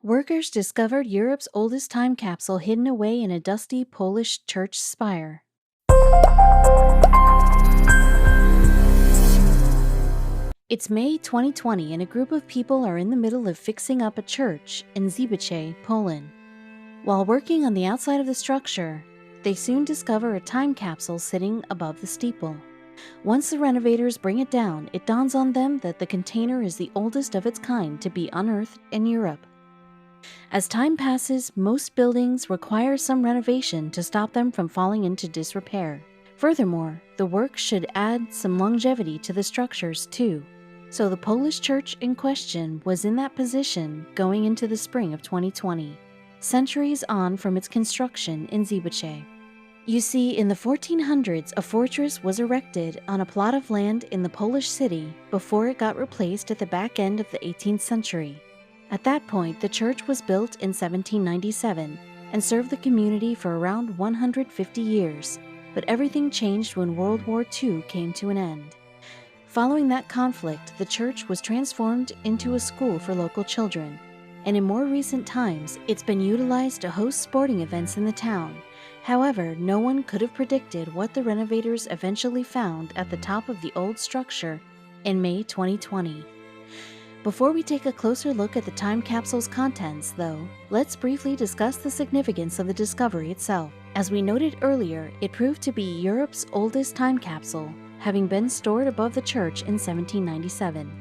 Workers discovered Europe's oldest time capsule hidden away in a dusty Polish church spire. It's May 2020 and a group of people are in the middle of fixing up a church in Zybice, Poland. While working on the outside of the structure, they soon discover a time capsule sitting above the steeple. Once the renovators bring it down, it dawns on them that the container is the oldest of its kind to be unearthed in Europe. As time passes, most buildings require some renovation to stop them from falling into disrepair. Furthermore, the work should add some longevity to the structures too. So the Polish church in question was in that position going into the spring of 2020, centuries on from its construction in Zybice. You see, in the 1400s, a fortress was erected on a plot of land in the Polish city before it got replaced at the back end of the 18th century. At that point, the church was built in 1797 and served the community for around 150 years, but everything changed when World War II came to an end. Following that conflict, the church was transformed into a school for local children, and in more recent times, it's been utilized to host sporting events in the town. However, no one could have predicted what the renovators eventually found at the top of the old structure in May 2020. Before we take a closer look at the time capsule's contents, though, let's briefly discuss the significance of the discovery itself. As we noted earlier, it proved to be Europe's oldest time capsule, having been stored above the church in 1797.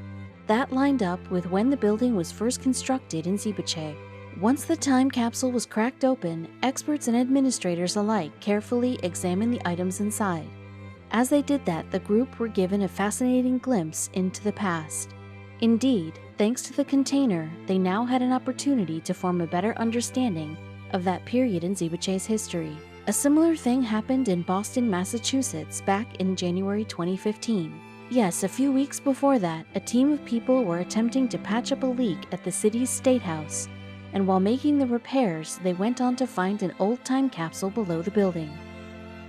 That lined up with when the building was first constructed in Zybice. Once the time capsule was cracked open, experts and administrators alike carefully examined the items inside. As they did that, the group were given a fascinating glimpse into the past. Indeed, thanks to the container, they now had an opportunity to form a better understanding of that period in Zybice's history. A similar thing happened in Boston, Massachusetts back in January 2015. Yes, a few weeks before that, a team of people were attempting to patch up a leak at the city's State House, and while making the repairs, they went on to find an old time capsule below the building.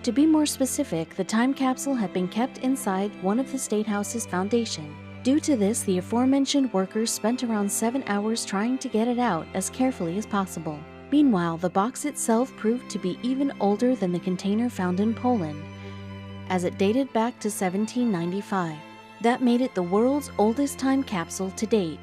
To be more specific, the time capsule had been kept inside one of the State House's foundation. Due to this, the aforementioned workers spent around 7 hours trying to get it out as carefully as possible. Meanwhile, the box itself proved to be even older than the container found in Poland, as it dated back to 1795. That made it the world's oldest time capsule to date.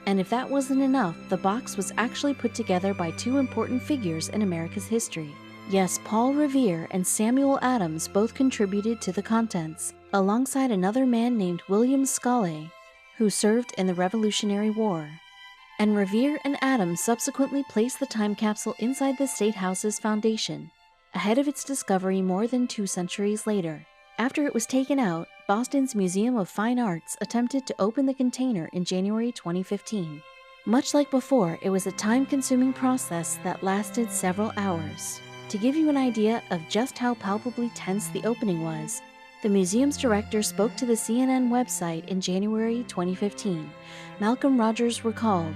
And if that wasn't enough, the box was actually put together by two important figures in America's history. Yes, Paul Revere and Samuel Adams both contributed to the contents, alongside another man named William Scalle, who served in the Revolutionary War. And Revere and Adams subsequently placed the time capsule inside the State House's foundation, ahead of its discovery more than 2 centuries later. After it was taken out, Boston's Museum of Fine Arts attempted to open the container in January 2015. Much like before, it was a time-consuming process that lasted several hours. To give you an idea of just how palpably tense the opening was, the museum's director spoke to the CNN website in January 2015. Malcolm Rogers recalled,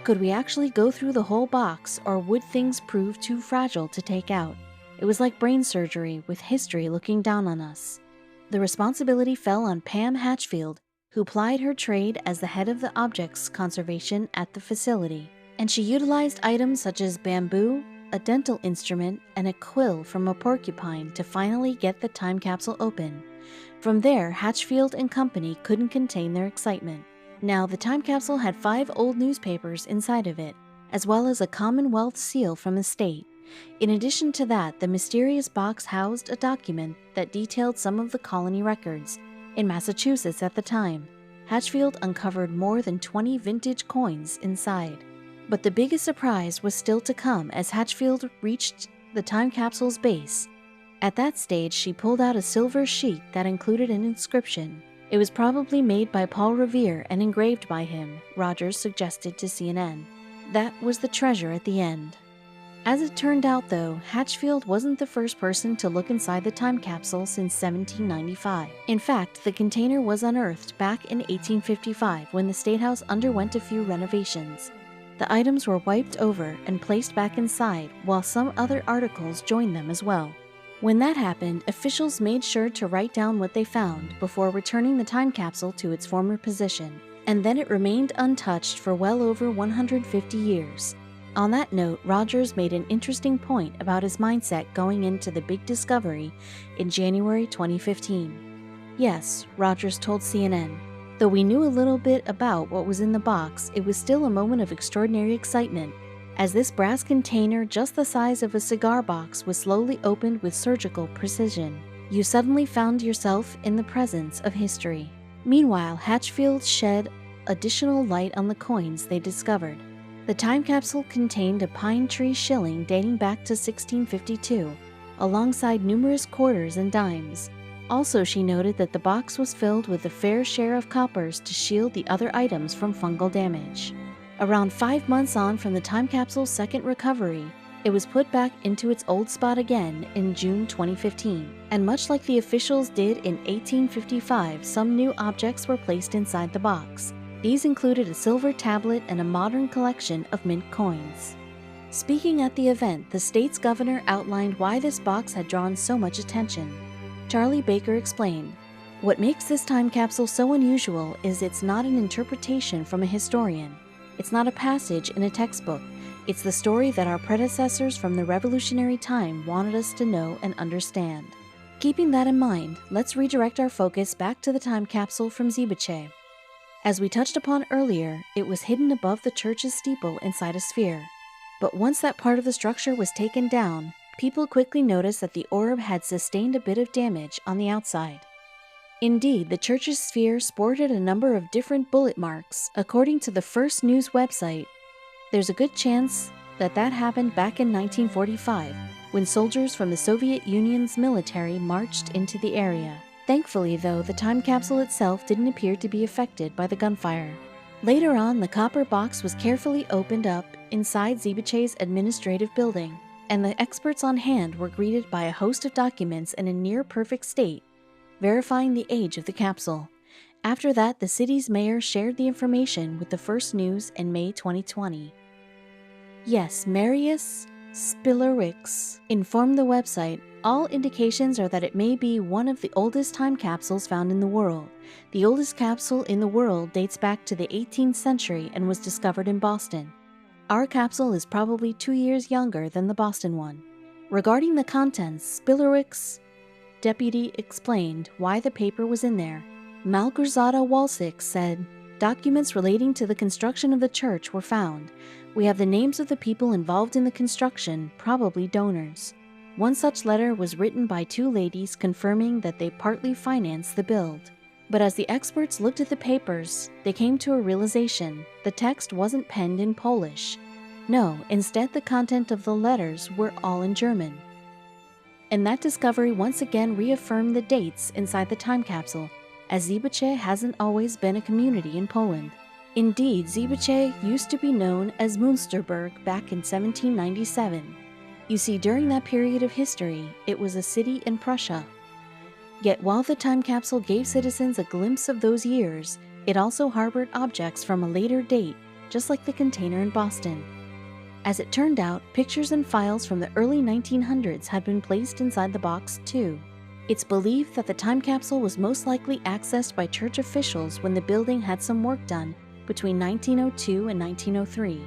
"Could we actually go through the whole box, or would things prove too fragile to take out? It was like brain surgery, with history looking down on us." The responsibility fell on Pam Hatchfield, who plied her trade as the head of the objects conservation at the facility. And she utilized items such as bamboo, a dental instrument, and a quill from a porcupine to finally get the time capsule open. From there, Hatchfield and company couldn't contain their excitement. Now, the time capsule had 5 old newspapers inside of it, as well as a Commonwealth seal from the state. In addition to that, the mysterious box housed a document that detailed some of the colony records in Massachusetts at the time. Hatchfield uncovered more than 20 vintage coins inside. But the biggest surprise was still to come as Hatchfield reached the time capsule's base. At that stage, she pulled out a silver sheet that included an inscription. It was probably made by Paul Revere and engraved by him, Rogers suggested to CNN. That was the treasure at the end. As it turned out, though, Hatchfield wasn't the first person to look inside the time capsule since 1795. In fact, the container was unearthed back in 1855 when the State House underwent a few renovations. The items were wiped over and placed back inside, while some other articles joined them as well. When that happened, officials made sure to write down what they found before returning the time capsule to its former position. and then it remained untouched for well over 150 years. On that note, Rogers made an interesting point about his mindset going into the big discovery in January 2015. Yes, Rogers told CNN, though we knew a little bit about what was in the box, it was still a moment of extraordinary excitement, as this brass container just the size of a cigar box was slowly opened with surgical precision. You suddenly found yourself in the presence of history. Meanwhile, Hatchfield shed additional light on the coins they discovered. The time capsule contained a pine tree shilling dating back to 1652, alongside numerous quarters and dimes. Also, she noted that the box was filled with a fair share of coppers to shield the other items from fungal damage. Around 5 months on from the time capsule's second recovery, it was put back into its old spot again in June 2015, and much like the officials did in 1855, some new objects were placed inside the box. These included a silver tablet and a modern collection of mint coins. Speaking at the event, the state's governor outlined why this box had drawn so much attention. Charlie Baker explained, "What makes this time capsule so unusual is it's not an interpretation from a historian. It's not a passage in a textbook. It's the story that our predecessors from the revolutionary time wanted us to know and understand." Keeping that in mind, let's redirect our focus back to the time capsule from Zeebiche. As we touched upon earlier, it was hidden above the church's steeple inside a sphere. But once that part of the structure was taken down, people quickly noticed that the orb had sustained a bit of damage on the outside. Indeed, the church's sphere sported a number of different bullet marks. According to the First News website, there's a good chance that happened back in 1945, when soldiers from the Soviet Union's military marched into the area. Thankfully, though, the time capsule itself didn't appear to be affected by the gunfire. Later on, the copper box was carefully opened up inside Zeebiche's administrative building, and the experts on hand were greeted by a host of documents in a near-perfect state, verifying the age of the capsule. After that, the city's mayor shared the information with the First News in May 2020. Yes, Marius Spillerix informed the website, "All indications are that it may be one of the oldest time capsules found in the world. The oldest capsule in the world dates back to the 18th century and was discovered in Boston. Our capsule is probably 2 years younger than the Boston one." Regarding the contents, Spillerix deputy explained why the paper was in there. Malgorzata Walsick said, "Documents relating to the construction of the church were found. We have the names of the people involved in the construction, probably donors. One such letter was written by 2 ladies confirming that they partly financed the build. But as the experts looked at the papers, they came to a realization: the text wasn't penned in Polish. No, instead the content of the letters were all in German." And that discovery once again reaffirmed the dates inside the time capsule, as Zeebiche hasn't always been a community in Poland. Indeed, Zeebiche used to be known as Münsterberg back in 1797. You see, during that period of history, it was a city in Prussia. Yet while the time capsule gave citizens a glimpse of those years, it also harbored objects from a later date, just like the container in Boston. As it turned out, pictures and files from the early 1900s had been placed inside the box too. It's believed that the time capsule was most likely accessed by church officials when the building had some work done between 1902 and 1903.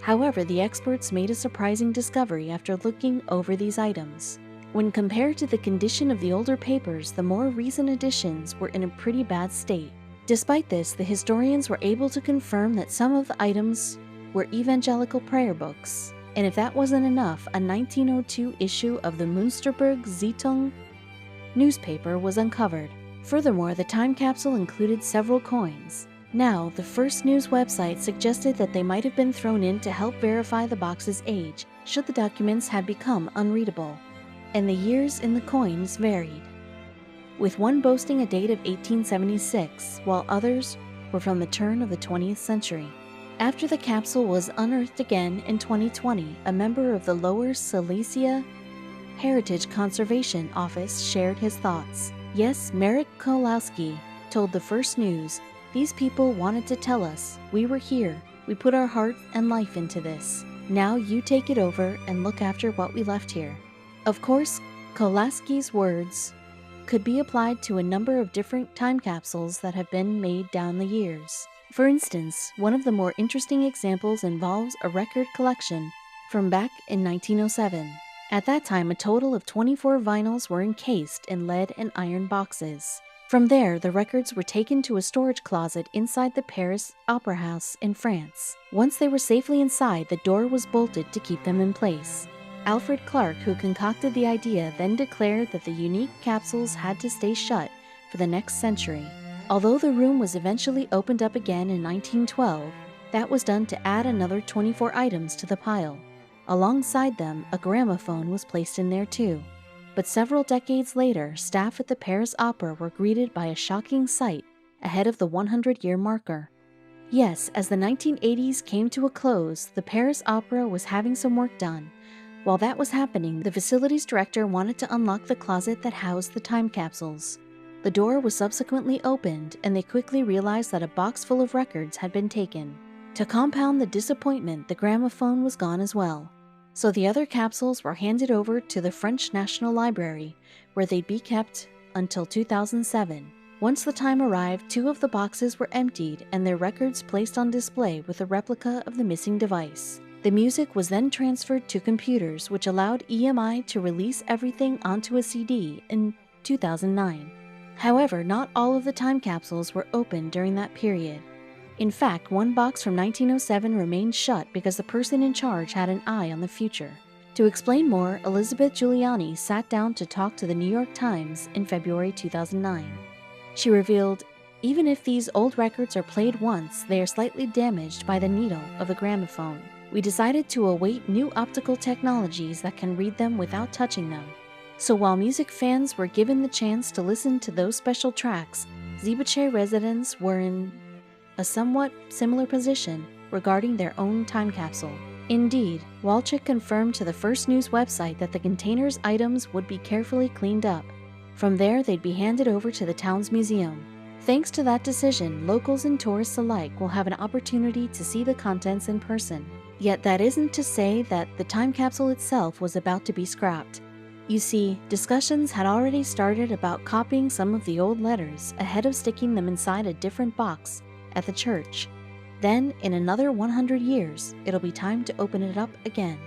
However, the experts made a surprising discovery after looking over these items. When compared to the condition of the older papers, the more recent editions were in a pretty bad state. Despite this, the historians were able to confirm that some of the items were evangelical prayer books. And if that wasn't enough, a 1902 issue of the Münsterberg Zeitung newspaper was uncovered. Furthermore, the time capsule included several coins. Now, the First News website suggested that they might have been thrown in to help verify the box's age, should the documents have become unreadable. And the years in the coins varied, with one boasting a date of 1876, while others were from the turn of the 20th century. After the capsule was unearthed again in 2020, a member of the Lower Silesia Heritage Conservation Office shared his thoughts. Yes, Marek Kolowski told the First News, "These people wanted to tell us, we were here, we put our heart and life into this. Now you take it over and look after what we left here." Of course, Kolowski's words could be applied to a number of different time capsules that have been made down the years. For instance, one of the more interesting examples involves a record collection from back in 1907. At that time, a total of 24 vinyls were encased in lead and iron boxes. From there, the records were taken to a storage closet inside the Paris Opera House in France. Once they were safely inside, the door was bolted to keep them in place. Alfred Clark, who concocted the idea, then declared that the unique capsules had to stay shut for the next century. Although the room was eventually opened up again in 1912, that was done to add another 24 items to the pile. Alongside them, a gramophone was placed in there too. But several decades later, staff at the Paris Opera were greeted by a shocking sight ahead of the 100-year marker. Yes, as the 1980s came to a close, the Paris Opera was having some work done. While that was happening, the facilities director wanted to unlock the closet that housed the time capsules. The door was subsequently opened, and they quickly realized that a box full of records had been taken. To compound the disappointment, the gramophone was gone as well. So the other capsules were handed over to the French National Library, where they'd be kept until 2007. Once the time arrived, 2 of the boxes were emptied and their records placed on display with a replica of the missing device. The music was then transferred to computers, which allowed EMI to release everything onto a CD in 2009. However, not all of the time capsules were opened during that period. In fact, one box from 1907 remained shut because the person in charge had an eye on the future. To explain more, Elizabeth Giuliani sat down to talk to the New York Times in February 2009. She revealed, "Even if these old records are played once, they are slightly damaged by the needle of a gramophone. We decided to await new optical technologies that can read them without touching them." So while music fans were given the chance to listen to those special tracks, Zibiche residents were in a somewhat similar position regarding their own time capsule. Indeed, Walchik confirmed to the First News website that the container's items would be carefully cleaned up. From there, they'd be handed over to the town's museum. Thanks to that decision, locals and tourists alike will have an opportunity to see the contents in person. Yet that isn't to say that the time capsule itself was about to be scrapped. You see, discussions had already started about copying some of the old letters ahead of sticking them inside a different box at the church. Then, in another 100 years, it'll be time to open it up again.